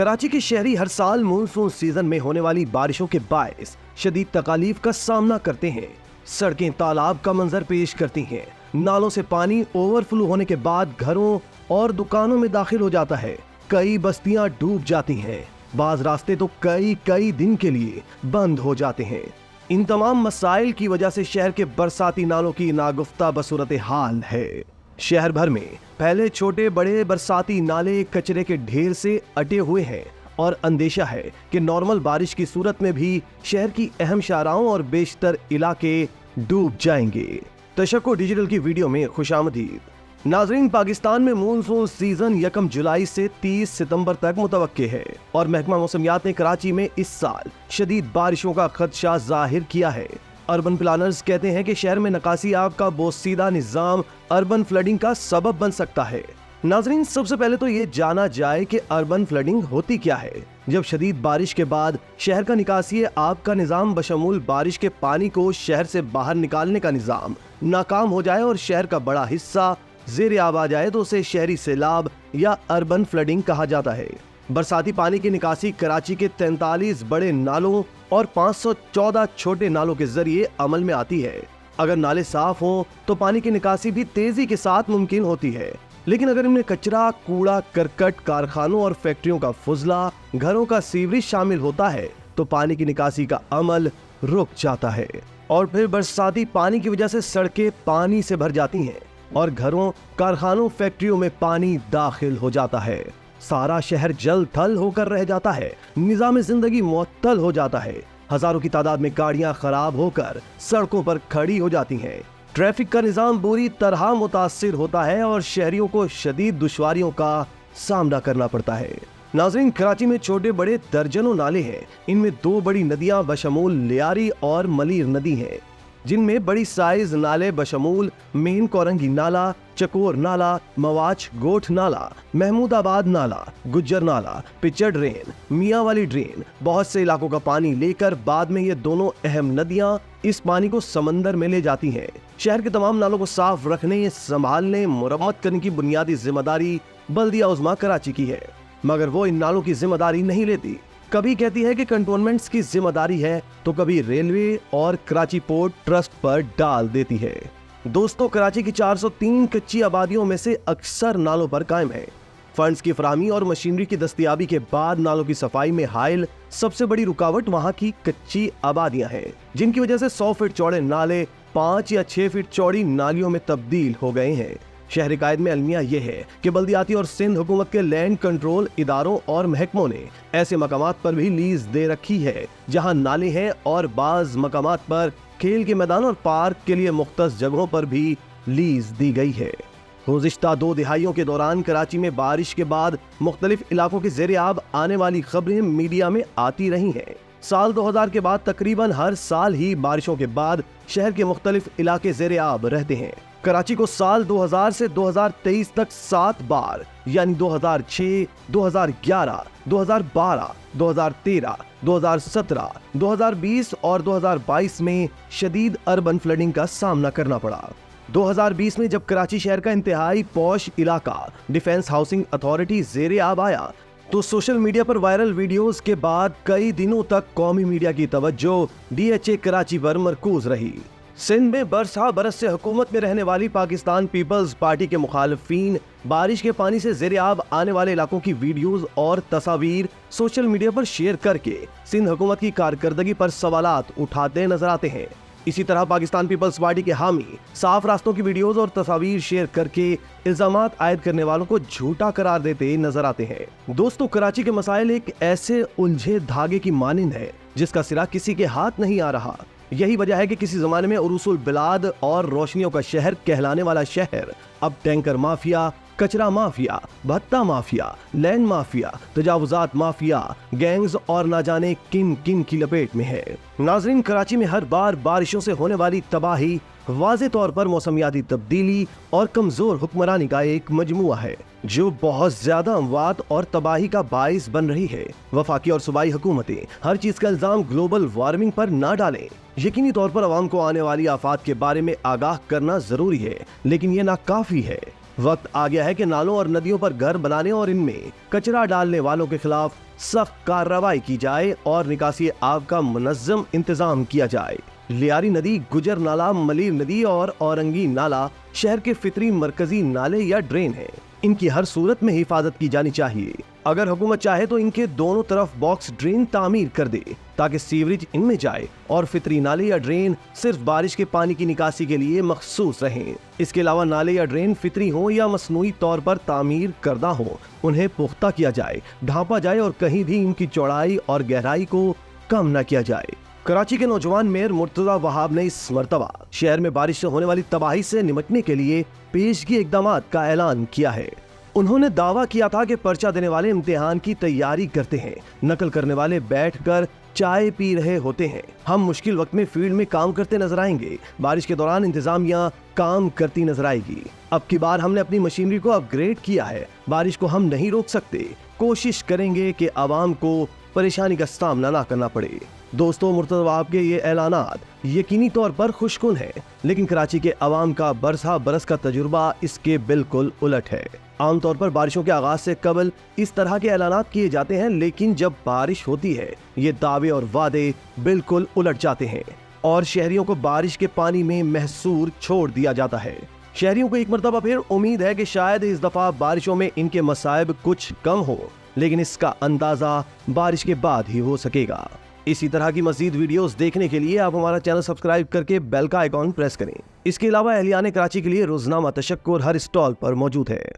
कराची के शहरी हर साल मानसून सीजन में होने वाली बारिशों के बायस शदीद तकालीफ का सामना करते हैं। सड़कें तालाब का मंजर पेश करती हैं। नालों से पानी ओवरफ्लो होने के बाद घरों और दुकानों में दाखिल हो जाता है। कई बस्तियां डूब जाती हैं। बाज रास्ते तो कई दिन के लिए बंद हो जाते हैं। इन तमाम मसाइल की वजह से शहर के बरसाती नालों की नागुफ्ता बसूरत हाल है। शहर भर में पहले छोटे बड़े बरसाती नाले कचरे के ढेर से अटे हुए हैं और अंदेशा है कि नॉर्मल बारिश की सूरत में भी शहर की अहम शाहराहों और बेशतर इलाके डूब जाएंगे। तशक्को डिजिटल की वीडियो में खुशामदीद। नाजरीन, पाकिस्तान में मानसून सीजन 1 जुलाई से 30 सितंबर तक मुतवक्के है और महकमा मौसमियात ने कराची में इस साल शदीद बारिशों का खदशा जाहिर किया है। अर्बन प्लानर्स कहते हैं कि शहर में नकासी आब का बोसीदा निजाम अर्बन फ्लडिंग का सबब बन सकता है। नाजरीन, सबसे पहले तो ये जाना जाए कि अर्बन फ्लडिंग होती क्या है। जब शदीद बारिश के बाद शहर का निकासी आब का निजाम बशमूल बारिश के पानी को शहर से बाहर निकालने का निजाम नाकाम हो जाए और शहर का बड़ा हिस्सा ज़ेरे आब आ जाए तो उसे शहरी सैलाब या अर्बन फ्लडिंग कहा जाता है। बरसाती पानी की निकासी कराची के 43 बड़े नालों और 514 छोटे नालों के जरिए अमल में आती है। अगर नाले साफ हों तो पानी की निकासी भी तेजी के साथ मुमकिन होती है, लेकिन अगर इनमें कचरा, कूड़ा, करकट, कारखानों और फैक्ट्रियों का फुजला, घरों का सीवरेज शामिल होता है तो पानी की निकासी का अमल रुक जाता है और फिर बरसाती पानी की वजह से सड़कें पानी से भर जाती हैं और घरों, कारखानों, फैक्ट्रियों में पानी दाखिल हो जाता है। सारा शहर जल थल होकर रह जाता है। निजाम जिंदगी मुअत्तल हो जाता है। हजारों की तादाद में गाड़ियां खराब होकर सड़कों पर खड़ी हो जाती हैं। ट्रैफिक का निजाम बुरी तरह मुतासिर होता है और शहरियों को शदीद दुश्वारियों का सामना करना पड़ता है। नाज़रीन, कराची में छोटे बड़े दर्जनों नाले हैं। इनमें 2 बड़ी नदियां बशमूल लियारी और मलीर नदी हैं, जिनमें बड़ी साइज नाले बशमूल मेन कोरंगी नाला, चकोर नाला, मवाच गोठ नाला, महमूदाबाद नाला, गुज्जर नाला, पिक्चर ड्रेन, मियां वाली ड्रेन बहुत से इलाकों का पानी लेकर बाद में ये दोनों अहम नदियां इस पानी को समंदर में ले जाती हैं। शहर के तमाम नालों को साफ रखने, संभालने, मुरम्मत करने की बुनियादी जिम्मेदारी बल्दिया उज़्मा कराची की है, मगर वो इन नालों की जिम्मेदारी नहीं लेती। कभी कहती है कि कंटोनमेंट्स की जिम्मेदारी है तो कभी रेलवे और कराची पोर्ट ट्रस्ट पर डाल देती है। दोस्तों, कराची की 403 कच्ची आबादियों में से अक्सर नालों पर कायम है। फंड्स की फराहमी और मशीनरी की दस्तयाबी के बाद नालों की सफाई में हायल सबसे बड़ी रुकावट वहाँ की कच्ची आबादियाँ हैं, जिनकी वजह से 100 फीट चौड़े नाले 5 या 6 फीट चौड़ी नालियों में तब्दील हो गए हैं। शहरी कायद में अलमिया ये है कि बल्दियाती और सिंध हुकूमत के लैंड कंट्रोल इदारों और महकमों ने ऐसे मकामात पर भी लीज दे रखी है जहां नाले हैं और बाज मकामात पर खेल के मैदान और पार्क के लिए मुख्तस जगहों पर भी लीज दी गई है। गुज़िश्ता 2 दिहाइयों के दौरान कराची में बारिश के बाद मुख्तलिफ इलाकों के ज़ेरे आब आने वाली खबरें मीडिया में आती रही हैं। साल 2000 के बाद तकरीबन हर साल ही बारिशों के बाद शहर के मुख्तलिफ इलाके ज़ेरे आब रहते हैं। कराची को साल 2000 से 2023 तक 7 बार यानी 2006, 2011, 2012, 2013, 2017, 2020 और 2022 में शदीद अर्बन फ्लडिंग का सामना करना पड़ा। 2020 में जब कराची शहर का इंतहाई पॉश इलाका डिफेंस हाउसिंग अथॉरिटी ज़ेरे आब आया तो सोशल मीडिया पर वायरल वीडियोस के बाद कई दिनों तक कौमी मीडिया की तवज्जो DHA कराची पर मरकूज रही। सिंध में बरस से हुकूमत में रहने वाली पाकिस्तान पीपल्स पार्टी के मुखालिफिन बारिश के पानी से ज़ेरे आब आने वाले इलाकों की वीडियोस और तस्वीर सोशल मीडिया पर शेयर करके सिंध हुकूमत की कारकर्दगी पर सवालात उठाते नजर आते हैं। इसी तरह पाकिस्तान पीपल्स पार्टी के हामी साफ रास्तों की वीडियोस और तस्वीर शेयर करके इल्जामात आयद करने वालों को झूठा करार देते नजर आते हैं। दोस्तों, कराची के मसाइल एक ऐसे उलझे धागे की मानिंद है जिसका सिरा किसी के हाथ नहीं आ रहा। यही वजह है कि किसी जमाने में उरूसुल बिलाद और रोशनियों का शहर कहलाने वाला शहर अब टैंकर माफिया, कचरा माफिया, भत्ता माफिया, लैंड माफिया, तजावुजात माफिया, गैंग्स और ना जाने किन किन की लपेट में है। नाजरीन, कराची में हर बार बारिशों से होने वाली तबाही वाज़े तौर पर मौसमियाती तब्दीली और कमजोर हुक्मरानी का एक मजमुआ है जो बहुत ज्यादा अमवात और तबाही का बाइस बन रही है। वफाकी और सूबाई हुकूमतें हर चीज का इल्जाम ग्लोबल वार्मिंग पर ना डालें। यकीनी तौर पर आवाम को आने वाली आफात के बारे में आगाह करना जरूरी है, लेकिन ये नाकाफी है। वक्त आ गया है कि नालों और नदियों पर घर बनाने और इनमें कचरा डालने वालों के खिलाफ सख्त कार्रवाई की जाए और निकासी आब का मुनज़्ज़म इंतजाम किया जाए। लियारी नदी, गुजर नाला, मलीर नदी और औरंगी नाला शहर के फितरी मरकजी नाले या ड्रेन है। इनकी हर सूरत में हिफाजत की जानी चाहिए। अगर हुकूमत चाहे तो इनके दोनों तरफ बॉक्स ड्रेन तामीर कर दे ताकि सीवरेज इनमें जाए और फितरी नाले या ड्रेन सिर्फ बारिश के पानी की निकासी के लिए मखसूस रहें। इसके अलावा नाले या ड्रेन फितरी हो या मसनूई तौर पर तामीर करदा हो, उन्हें पुख्ता किया जाए, ढांपा जाए और कहीं भी इनकी चौड़ाई और गहराई को कम न किया जाए। कराची के नौजवान मेयर मुर्तजा वहाब ने इस मर्तबा शहर में बारिश से होने वाली तबाही से निपटने के लिए पेशगी इक़दामात का ऐलान किया है। उन्होंने दावा किया था कि पर्चा देने वाले इम्तिहान की तैयारी करते हैं, नकल करने वाले बैठकर चाय पी रहे होते हैं। हम मुश्किल वक्त में फील्ड में काम करते नजर आएंगे। बारिश के दौरान इंतजामिया काम करती नजर आएगी। अब की बार हमने अपनी मशीनरी को अपग्रेड किया है। बारिश को हम नहीं रोक सकते। कोशिश करेंगे कि आवाम को परेशानी का सामना ना करना पड़े। दोस्तों, मुर्तज़ा वहाब के ये ऐलानात यकीनी तौर पर खुशकुन है, लेकिन कराची के अवाम का बरसा बरस का तजुर्बा इसके बिल्कुल उलट है। आमतौर पर बारिशों के आगाज से कबल इस तरह के ऐलानात किए जाते हैं, लेकिन जब बारिश होती है ये दावे और वादे बिल्कुल उलट जाते हैं और शहरियों को बारिश के पानी में महसूर छोड़ दिया जाता है। शहरियों को एक मरतबा फिर उम्मीद है कि शायद इस दफा बारिशों में इनके मसाइब कुछ कम हो, लेकिन इसका अंदाजा बारिश के बाद ही हो सकेगा। इसी तरह की मज़ीद वीडियोस देखने के लिए आप हमारा चैनल सब्सक्राइब करके बेल का आइकॉन प्रेस करें। इसके अलावा अहलियाने कराची के लिए रोजनामा तशक्कुर हर स्टॉल पर मौजूद है।